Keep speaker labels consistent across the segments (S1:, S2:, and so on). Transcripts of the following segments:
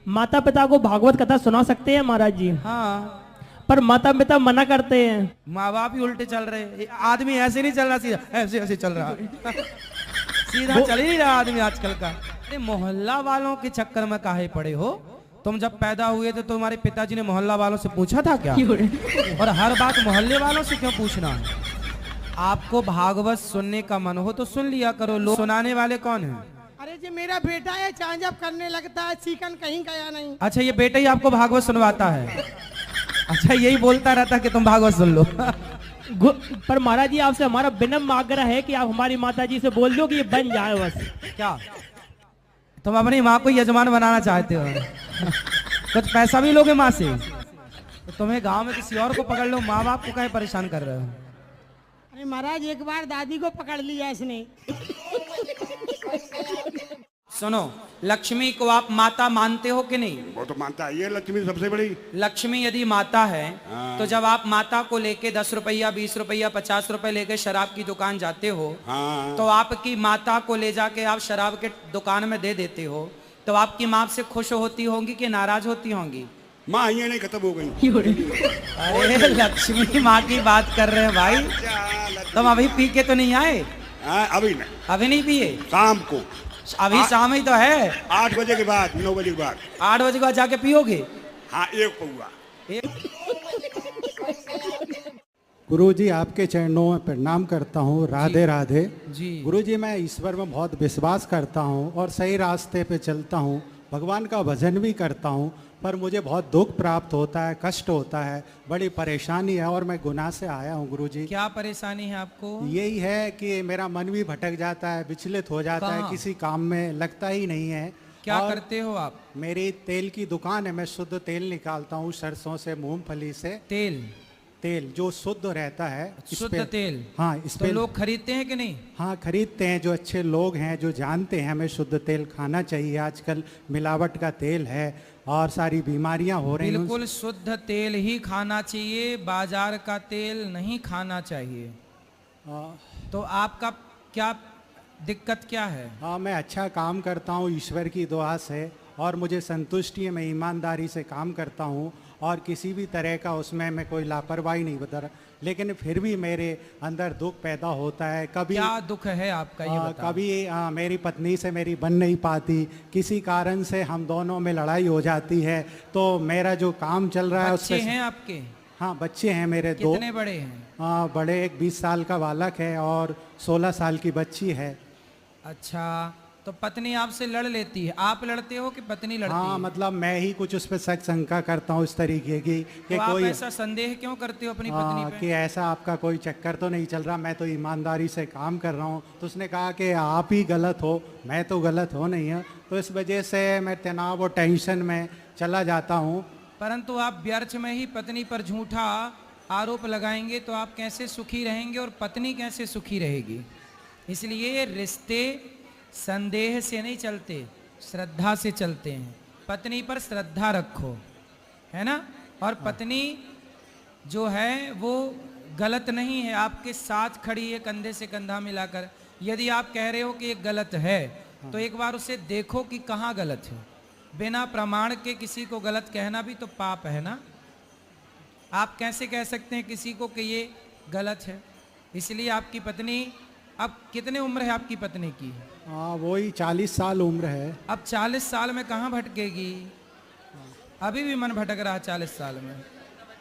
S1: माता पिता को भागवत कथा सुना सकते हैं महाराज जी,
S2: हाँ,
S1: पर माता पिता मना करते हैं।
S2: माँ बाप ही उल्टे चल रहे हैं। आदमी ऐसे नहीं चल रहा, सीधा ऐसे ऐसे चल रहा सीधा चल ही नहीं रहा आदमी आजकल का। अरे मोहल्ला वालों के चक्कर में काहे पड़े हो? तुम जब पैदा हुए थे तो तुम्हारे पिताजी ने मोहल्ला वालों से पूछा था क्या? और हर बात मोहल्ले वालों से क्यों पूछना है? आपको भागवत सुनने का मन हो तो सुन लिया करो। लोग सुनाने वाले कौन है?
S3: अरे जी मेरा बेटा है, चाहे जब करने लगता है, चिकन कहीं गया नहीं।
S2: अच्छा, ये बेटा ही आपको भागवत सुनवाता है? अच्छा, यही बोलता रहता कि तुम भागवत सुन लो।
S1: पर महाराज जी आपसे हमारा विनम्र आग्रह है कि आप हमारी माता जी से बोल दो कि ये बन जाए बस।
S2: क्या तुम अपनी माँ को यजमान बनाना चाहते हो? कुछ पैसा भी लोगे माँ से? तो तुम्हें गांव में किसी और को पकड़ लो, माँ बाप को काहे परेशान कर रहे हो?
S3: अरे महाराज एक बार दादी को पकड़ लिया इसने।
S2: सुनो, लक्ष्मी को आप माता मानते हो कि नहीं?
S4: वो तो मानता है, ये लक्ष्मी सबसे बड़ी।
S2: लक्ष्मी यदि माता है
S4: हाँ।
S2: तो जब आप माता को लेके 10 रुपया 20 रुपया 50 रुपए लेके शराब की दुकान जाते हो,
S4: हाँ।
S2: तो आपकी माता को ले जाके आप शराब के दुकान में दे देते हो, तो आपकी माँ से खुश होती होंगी कि नाराज होती होंगी?
S4: माँ ये नहीं खत्म हो गई।
S2: अरे लक्ष्मी माँ की बात कर रहे हैं भाई। तुम अभी पी के तो नहीं आए?
S4: अभी नहीं,
S2: अभी नहीं पिए?
S4: शाम को
S2: अभी शाम ही तो है।
S4: 8 बजे के बाद, 9 बजे के बाद।
S2: 8 बजे के बाद जाके पियोगे?
S4: हाँ, एक पौआ।
S5: गुरुजी आपके चरणों में प्रणाम करता हूँ। राधे राधे
S2: जी।
S5: गुरुजी, मैं ईश्वर में बहुत विश्वास करता हूँ और सही रास्ते पे चलता हूँ, भगवान का भजन भी करता हूँ, पर मुझे बहुत दुख प्राप्त होता है, कष्ट होता है, बड़ी परेशानी है और मैं गुनाह से आया हूँ गुरुजी।
S2: क्या परेशानी है आपको?
S5: यही है कि मेरा मन भी भटक जाता है, विचलित हो जाता है,
S2: कहाँ?
S5: किसी काम में लगता ही नहीं है।
S2: क्या
S5: और
S2: करते हो आप?
S5: मेरी तेल की दुकान है, मैं शुद्ध तेल निकालता हूँ सरसों से, मूंगफली से।
S2: तेल?
S5: तेल जो शुद्ध रहता है, इस
S2: शुद्ध
S5: पे-
S2: तेल?
S5: हाँ, इस
S2: तो
S5: पे
S2: लोग खरीदते हैं कि नहीं?
S5: हाँ खरीदते हैं, जो अच्छे लोग हैं जो जानते हैं हमें शुद्ध तेल खाना चाहिए। आजकल मिलावट का तेल है और सारी बीमारियां हो रही हैं।
S2: बिल्कुल शुद्ध तेल ही खाना चाहिए, बाजार का तेल नहीं खाना चाहिए। तो आपका क्या दिक्कत क्या है?
S5: मैं अच्छा काम करता हूँ ईश्वर की दुआ से और मुझे संतुष्टि है, मैं ईमानदारी से काम करता हूँ और किसी भी तरह का उसमें मैं कोई लापरवाही नहीं बता रहा, लेकिन फिर भी मेरे अंदर दुख पैदा होता है। कभी
S2: क्या दुख है आपका, ये बताओ।
S5: कभी मेरी पत्नी से मेरी बन नहीं पाती, किसी कारण से हम दोनों में लड़ाई हो जाती है, तो मेरा जो काम चल रहा है
S2: बच्चे
S5: उससे।
S2: हैं आपके?
S5: हाँ बच्चे हैं मेरे दो।
S2: कितने बड़े हैं?
S5: बड़े, एक 20 साल का बालक है और 16 साल की बच्ची है।
S2: अच्छा, तो पत्नी आपसे लड़ लेती है? आप लड़ते हो कि पत्नी लड़ती
S5: हाँ
S2: है?
S5: मतलब मैं ही कुछ उस पर शक शंका करता हूँ इस तरीके की कि
S2: तो आप
S5: कोई
S2: ऐसा संदेह क्यों करते हो अपनी पत्नी पे?
S5: कि ऐसा आपका कोई चक्कर तो नहीं चल रहा, मैं तो ईमानदारी से काम कर रहा हूँ। तो उसने कहा कि आप ही गलत हो, मैं तो गलत हो नहीं है। तो इस वजह से मैं तनाव और टेंशन में चला जाता हूँ।
S2: परंतु आप व्यर्थ में ही पत्नी पर झूठा आरोप लगाएंगे तो आप कैसे सुखी रहेंगे और पत्नी कैसे सुखी रहेगी? इसलिए रिश्ते संदेह से नहीं चलते, श्रद्धा से चलते हैं। पत्नी पर श्रद्धा रखो, है ना? और पत्नी जो है वो गलत नहीं है, आपके साथ खड़ी है कंधे से कंधा मिलाकर। यदि आप कह रहे हो कि ये गलत है तो एक बार उसे देखो कि कहाँ गलत है। बिना प्रमाण के किसी को गलत कहना भी तो पाप है ना? आप कैसे कह सकते हैं किसी को कि ये गलत है? इसलिए आपकी पत्नी, अब कितने उम्र है आपकी पत्नी की?
S5: वही 40 साल उम्र है।
S2: अब 40 साल में कहाँ भटकेगी? अभी भी मन भटक रहा 40 साल में?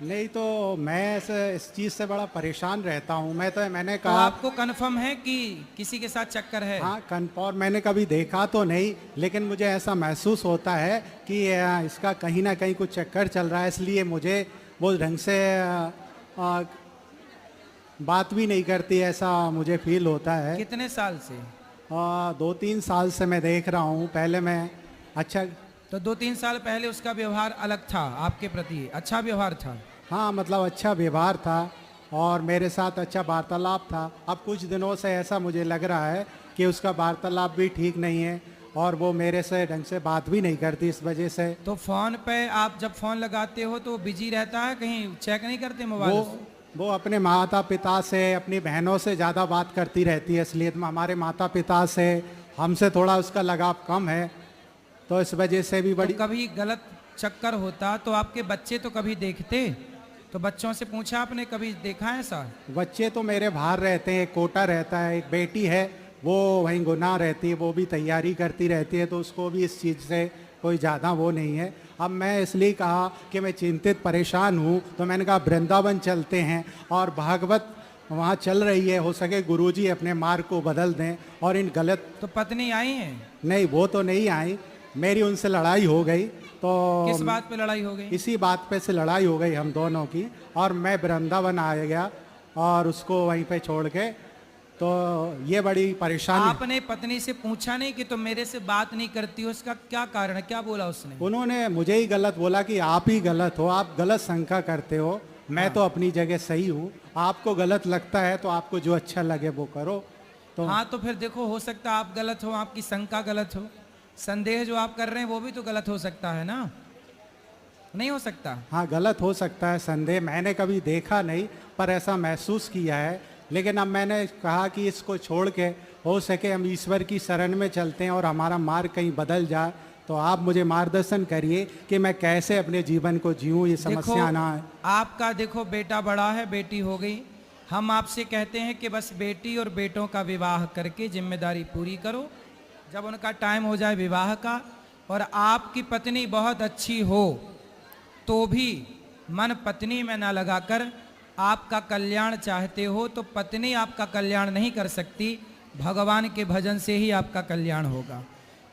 S5: नहीं तो मैं इस चीज़ से बड़ा परेशान रहता हूँ। मैंने
S2: तो
S5: कहा
S2: आपको कन्फर्म है कि किसी के साथ चक्कर है?
S5: हाँ कन्फर्म, मैंने कभी देखा तो नहीं, लेकिन मुझे ऐसा महसूस होता है कि इसका कहीं ना कहीं कुछ चक्कर चल रहा है, इसलिए मुझे वो ढंग से बात भी नहीं करती, ऐसा मुझे फील होता है।
S2: कितने साल से?
S5: 2-3 साल से मैं देख रहा हूँ। पहले मैं अच्छा,
S2: तो 2-3 साल पहले उसका व्यवहार अलग था आपके प्रति, अच्छा व्यवहार था?
S5: हाँ मतलब अच्छा व्यवहार था और मेरे साथ अच्छा वार्तालाप था। अब कुछ दिनों से ऐसा मुझे लग रहा है कि उसका वार्तालाप भी ठीक नहीं है और वो मेरे से ढंग से बात भी नहीं करती, इस वजह से।
S2: तो फोन पे आप जब फोन लगाते हो तो बिजी रहता है, कहीं चेक नहीं करते मोबाइल?
S5: वो अपने माता पिता से, अपनी बहनों से ज़्यादा बात करती रहती है, इसलिए हमारे माता पिता से हमसे थोड़ा उसका लगाव कम है। तो इस वजह से भी बड़ी
S2: तो कभी गलत चक्कर होता तो आपके बच्चे तो कभी देखते, तो बच्चों से पूछा आपने, कभी देखा है ऐसा?
S5: बच्चे तो मेरे बाहर रहते हैं, एक कोटा रहता है, एक बेटी है वो वहीं गुनाह रहती है, वो भी तैयारी करती रहती है, तो उसको भी इस चीज़ से कोई ज़्यादा वो नहीं है। अब मैं इसलिए कहा कि मैं चिंतित परेशान हूँ, तो मैंने कहा वृंदावन चलते हैं और भागवत वहाँ चल रही है, हो सके गुरुजी अपने मार्ग को बदल दें और इन गलत।
S2: तो पत्नी आई है?
S5: नहीं, वो तो नहीं आई, मेरी उनसे लड़ाई हो गई। तो
S2: किस बात पे लड़ाई हो गई?
S5: इसी बात पे से लड़ाई हो गई हम दोनों की, और मैं वृंदावन आ गया और उसको वहीं पे छोड़ के, तो ये बड़ी परेशानी।
S2: आपने पत्नी से पूछा नहीं कि तुम मेरे से बात नहीं करती हो, उसका क्या कारण है? क्या बोला उसने?
S5: उन्होंने मुझे ही गलत बोला कि आप ही गलत हो, आप गलत शंका करते हो, मैं तो अपनी जगह सही हूँ, आपको गलत लगता है तो आपको जो अच्छा लगे वो करो। तो
S2: हाँ, तो फिर देखो, हो सकता है आप गलत हो, आपकी शंका गलत हो, संदेह जो आप कर रहे हैं वो भी तो गलत हो सकता है ना, नहीं हो सकता?
S5: हाँ, गलत हो सकता है संदेह, मैंने कभी देखा नहीं पर ऐसा महसूस किया है। लेकिन अब मैंने कहा कि इसको छोड़ के हो सके हम ईश्वर की शरण में चलते हैं और हमारा मार्ग कहीं बदल जाए, तो आप मुझे मार्गदर्शन करिए कि मैं कैसे अपने जीवन को जीऊँ, ये समस्या ना है।
S2: आपका देखो बेटा बड़ा है, बेटी हो गई, हम आपसे कहते हैं कि बस बेटी और बेटों का विवाह करके जिम्मेदारी पूरी करो, जब उनका टाइम हो जाए विवाह का, और आपकी पत्नी बहुत अच्छी हो तो भी मन पत्नी में ना लगाकर आपका कल्याण चाहते हो, तो पत्नी आपका कल्याण नहीं कर सकती, भगवान के भजन से ही आपका कल्याण होगा।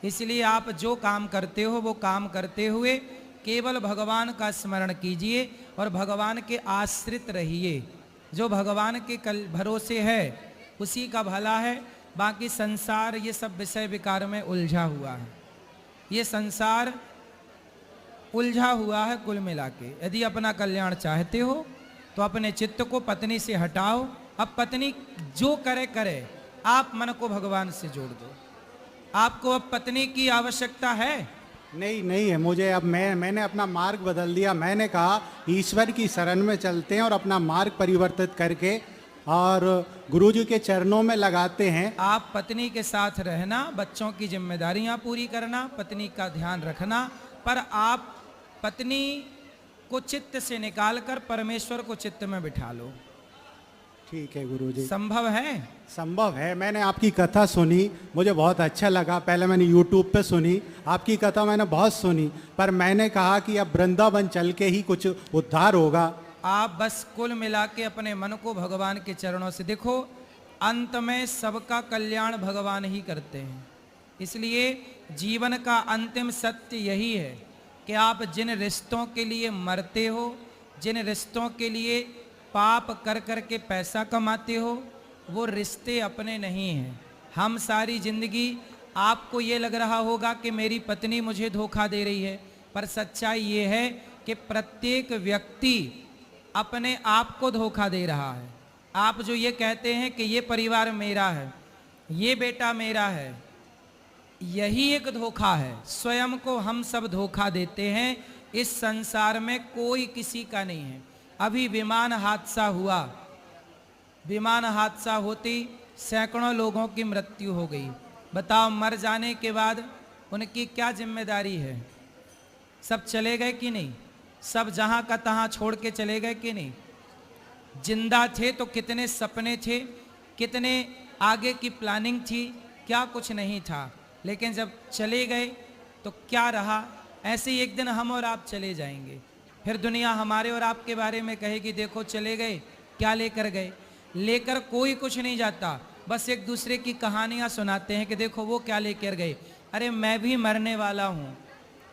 S2: इसलिए आप जो काम करते हो वो काम करते हुए केवल भगवान का स्मरण कीजिए और भगवान के आश्रित रहिए। जो भगवान के भरोसे है उसी का भला है, बाकी संसार ये सब विषय विकार में उलझा हुआ है, ये संसार उलझा हुआ है कुल मिला के। यदि अपना कल्याण चाहते हो तो अपने चित्त को पत्नी से हटाओ, अब पत्नी जो करे करे, आप मन को भगवान से जोड़ दो। आपको अब पत्नी की आवश्यकता है?
S5: नहीं है मुझे, अब मैंने अपना मार्ग बदल दिया। मैंने कहा ईश्वर की शरण में चलते हैं और अपना मार्ग परिवर्तित करके और गुरुजी के चरणों में लगाते हैं।
S2: आप पत्नी के साथ रहना, बच्चों की जिम्मेदारियां पूरी करना, पत्नी का ध्यान रखना, पर आप पत्नी को चित्त से निकालकर परमेश्वर को चित्त में बिठा लो।
S5: ठीक है गुरुजी।
S2: संभव है?
S5: संभव है। मैंने आपकी कथा सुनी, मुझे बहुत अच्छा लगा। पहले मैंने YouTube पे सुनी, आपकी कथा मैंने बहुत सुनी, पर मैंने कहा कि अब वृंदावन चल के ही कुछ उद्धार होगा।
S2: आप बस कुल मिला के अपने मन को भगवान के चरणों से देखो, अंत में सबका कल्याण भगवान ही करते हैं। इसलिए जीवन का अंतिम सत्य यही है कि आप जिन रिश्तों के लिए मरते हो, जिन रिश्तों के लिए पाप कर कर के पैसा कमाते हो, वो रिश्ते अपने नहीं हैं। हम सारी जिंदगी, आपको ये लग रहा होगा कि मेरी पत्नी मुझे धोखा दे रही है, पर सच्चाई ये है कि प्रत्येक व्यक्ति अपने आप को धोखा दे रहा है। आप जो ये कहते हैं कि ये परिवार मेरा है, ये बेटा मेरा है, यही एक धोखा है। स्वयं को हम सब धोखा देते हैं। इस संसार में कोई किसी का नहीं है। अभी विमान हादसा हुआ, विमान हादसा होती सैकड़ों लोगों की मृत्यु हो गई। बताओ, मर जाने के बाद उनकी क्या जिम्मेदारी है? सब चले गए कि नहीं? सब जहां का तहां छोड़ के चले गए कि नहीं? जिंदा थे तो कितने सपने थे, कितने आगे की प्लानिंग थी, क्या कुछ नहीं था। लेकिन जब चले गए तो क्या रहा? ऐसे ही एक दिन हम और आप चले जाएंगे, फिर दुनिया हमारे और आपके बारे में कहेगी देखो चले गए, क्या लेकर गए। लेकर कोई कुछ नहीं जाता, बस एक दूसरे की कहानियां सुनाते हैं कि देखो वो क्या लेकर गए। अरे मैं भी मरने वाला हूँ,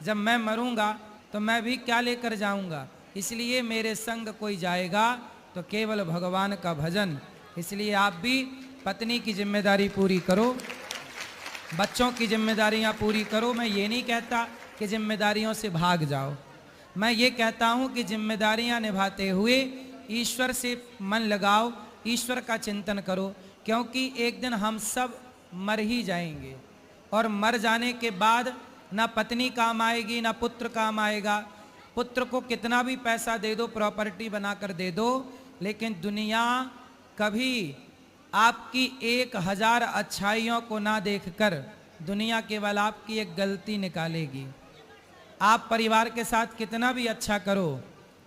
S2: जब मैं मरूंगा तो मैं भी क्या लेकर जाऊंगा। इसलिए मेरे संग कोई जाएगा तो केवल भगवान का भजन। इसलिए आप भी पत्नी की जिम्मेदारी पूरी करो, बच्चों की जिम्मेदारियां पूरी करो। मैं ये नहीं कहता कि जिम्मेदारियों से भाग जाओ, मैं ये कहता हूं कि जिम्मेदारियां निभाते हुए ईश्वर से मन लगाओ, ईश्वर का चिंतन करो, क्योंकि एक दिन हम सब मर ही जाएंगे। और मर जाने के बाद ना पत्नी काम आएगी, ना पुत्र काम आएगा। पुत्र को कितना भी पैसा दे दो, प्रॉपर्टी बनाकर दे दो, लेकिन दुनिया कभी आपकी 1000 अच्छाइयों को ना देखकर दुनिया केवल आपकी एक गलती निकालेगी। आप परिवार के साथ कितना भी अच्छा करो,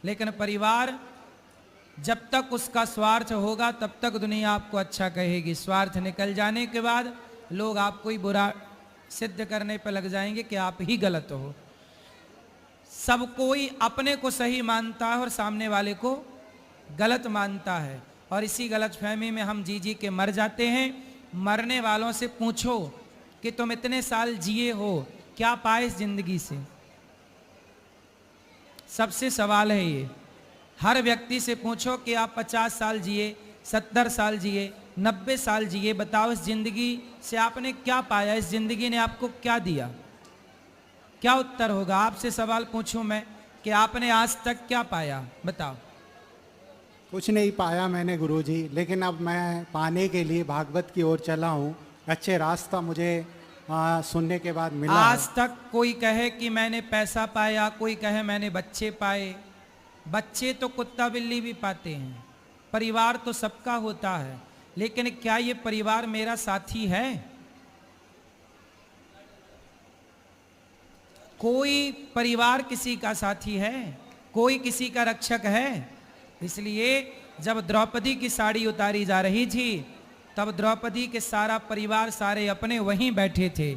S2: लेकिन परिवार जब तक उसका स्वार्थ होगा तब तक दुनिया आपको अच्छा कहेगी। स्वार्थ निकल जाने के बाद लोग आपको ही बुरा सिद्ध करने पर लग जाएंगे कि आप ही गलत हो। सब कोई अपने को सही मानता है और सामने वाले को गलत मानता है, और इसी गलतफहमी में हम जी जी के मर जाते हैं। मरने वालों से पूछो कि तुम इतने साल जिए हो, क्या पाए इस जिंदगी से? सबसे सवाल है ये। हर व्यक्ति से पूछो कि आप 50 साल जिए, 70 साल जिए, 90 साल जिए, बताओ इस जिंदगी से आपने क्या पाया, इस जिंदगी ने आपको क्या दिया? क्या उत्तर होगा? आपसे सवाल पूछूं मैं कि आपने आज तक क्या पाया, बताओ।
S5: कुछ नहीं पाया मैंने गुरुजी, लेकिन अब मैं पाने के लिए भागवत की ओर चला हूँ। अच्छे रास्ता मुझे सुनने के बाद मिला।
S2: आज तक कोई कहे कि मैंने पैसा पाया, कोई कहे मैंने बच्चे पाए। बच्चे तो कुत्ता बिल्ली भी पाते हैं, परिवार तो सबका होता है, लेकिन क्या ये परिवार मेरा साथी है? कोई परिवार किसी का साथी है? कोई किसी का रक्षक है? इसलिए जब द्रौपदी की साड़ी उतारी जा रही थी तब द्रौपदी के सारा परिवार, सारे अपने वहीं बैठे थे,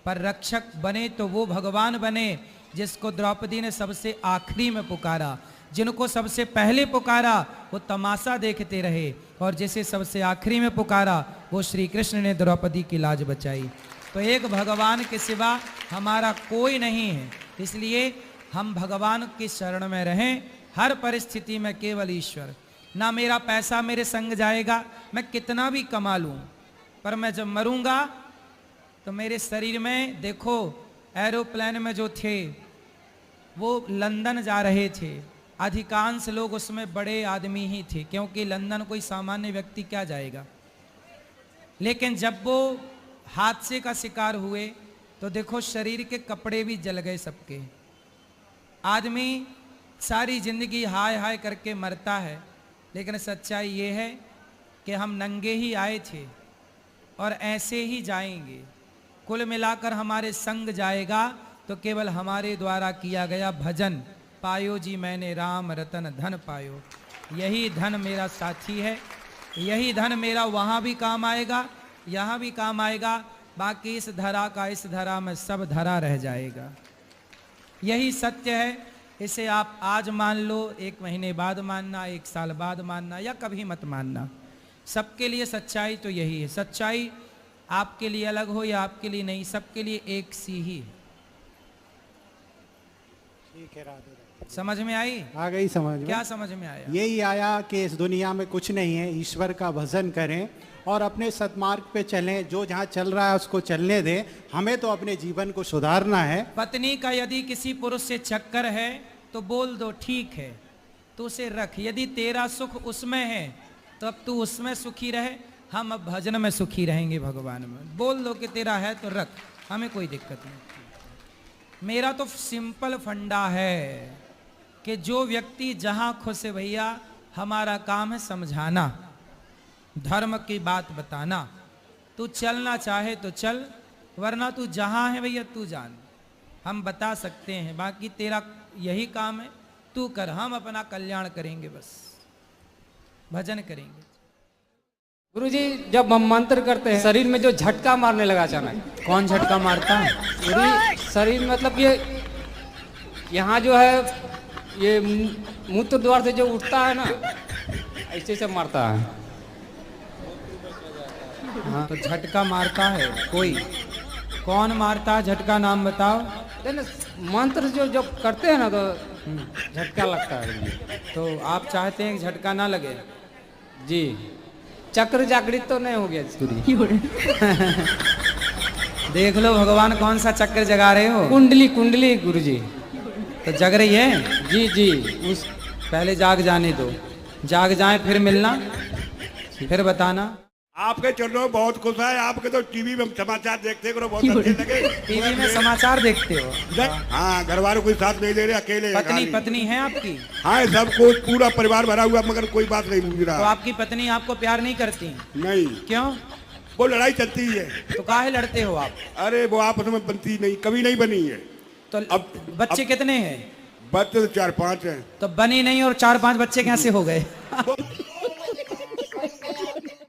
S2: पर रक्षक बने तो वो भगवान बने जिसको द्रौपदी ने सबसे आखिरी में पुकारा। जिनको सबसे पहले पुकारा वो तमाशा देखते रहे, और जिसे सबसे आखिरी में पुकारा वो श्री कृष्ण ने द्रौपदी की लाज बचाई। तो एक भगवान के सिवा हमारा कोई नहीं है, इसलिए हम भगवान की शरण में रहें। हर परिस्थिति में केवल ईश्वर। ना मेरा पैसा मेरे संग जाएगा, मैं कितना भी कमा लूं, पर मैं जब मरूंगा तो मेरे शरीर में, देखो एरोप्लेन में जो थे वो लंदन जा रहे थे, अधिकांश लोग उसमें बड़े आदमी ही थे, क्योंकि लंदन कोई सामान्य व्यक्ति क्या जाएगा। लेकिन जब वो हादसे का शिकार हुए तो देखो शरीर के कपड़े भी जल गए सबके। आदमी सारी जिंदगी हाय हाय करके मरता है, लेकिन सच्चाई ये है कि हम नंगे ही आए थे और ऐसे ही जाएंगे। कुल मिलाकर हमारे संग जाएगा तो केवल हमारे द्वारा किया गया भजन। पायो जी मैंने राम रतन धन पायो, यही धन मेरा साथी है, यही धन मेरा वहाँ भी काम आएगा, यहाँ भी काम आएगा। बाकी इस धरा का, इस धरा में सब धरा रह जाएगा। यही सत्य है। इसे आप आज मान लो, 1 महीने बाद मानना, 1 साल बाद मानना, या कभी मत मानना। सबके लिए सच्चाई तो यही है। सच्चाई आपके लिए अलग हो या आपके लिए नहीं, सबके लिए एक सी ही है।
S5: ठीक है, राधे राधे।
S2: समझ में आई?
S5: आ गई समझ में।
S2: क्या समझ में आया?
S5: यही आया कि इस दुनिया में कुछ नहीं है, ईश्वर का भजन करें और अपने सत्मार्ग पे चलें। जो जहाँ चल रहा है उसको चलने दें, हमें तो अपने जीवन को सुधारना है।
S2: पत्नी का यदि किसी पुरुष से चक्कर है तो बोल दो ठीक है, तो उसे रख। यदि तेरा सुख उसमें है तो अब तू उसमें सुखी रहे, हम अब भजन में सुखी रहेंगे भगवान में। बोल दो कि तेरा है तो रख, हमें कोई दिक्कत नहीं। मेरा तो सिंपल फंडा है कि जो व्यक्ति जहाँ खुश है भैया, हमारा काम है समझाना, धर्म की बात बताना। तू चलना चाहे तो चल, वरना तू जहाँ है भैया तू जान, हम बता सकते हैं। बाकी तेरा यही काम है, तू कर, हम अपना कल्याण करेंगे, बस भजन करेंगे।
S6: गुरुजी, जब हम मंत्र करते हैं शरीर में जो झटका मारने लगा अचानक।
S2: कौन झटका मारता है?
S6: पूरी शरीर मतलब ये यहाँ जो है ये मूत्र द्वार से जो उठता है ना, ऐसे से मारता है।
S2: हाँ, तो झटका मारता है कोई? कौन मारता है झटका, नाम बताओ।
S6: मंत्र जो जब करते हैं ना तो झटका लगता है।
S2: तो आप चाहते हैं कि झटका ना लगे?
S6: जी, चक्र जागृत तो नहीं हो गया
S2: देख लो भगवान कौन सा चक्र जगा रहे हो।
S6: कुंडली, कुंडली गुरुजी।
S2: तो जग रही है?
S6: जी जी।
S2: उस पहले जाग जाने दो, जाग जाए फिर मिलना, फिर बताना।
S4: आपके चरणों में बहुत खुश है। आपके तो टीवी में समाचार देखते करो, बहुत अच्छे लगे।
S2: टीवी में समाचार देखते हो?
S4: हाँ, घर वालों कोई साथ नहीं दे रहे, अकेले।
S2: पत्नी है आपकी?
S4: हाँ, सब कुछ पूरा परिवार भरा हुआ, मगर कोई बात नहीं पूछ रहा।
S2: तो आपकी पत्नी आपको प्यार नहीं करती?
S4: नहीं।
S2: क्यों?
S4: वो लड़ाई चलती ही है।
S2: तो काहे लड़ते हो आप?
S4: अरे वो आपस में बनती नहीं, कभी नहीं बनी है।
S2: तो अब बच्चे कितने हैं?
S4: बच्चे तो 4-5 हैं।
S2: तो बनी नहीं और 4-5 बच्चे कैसे हो गए?
S4: वो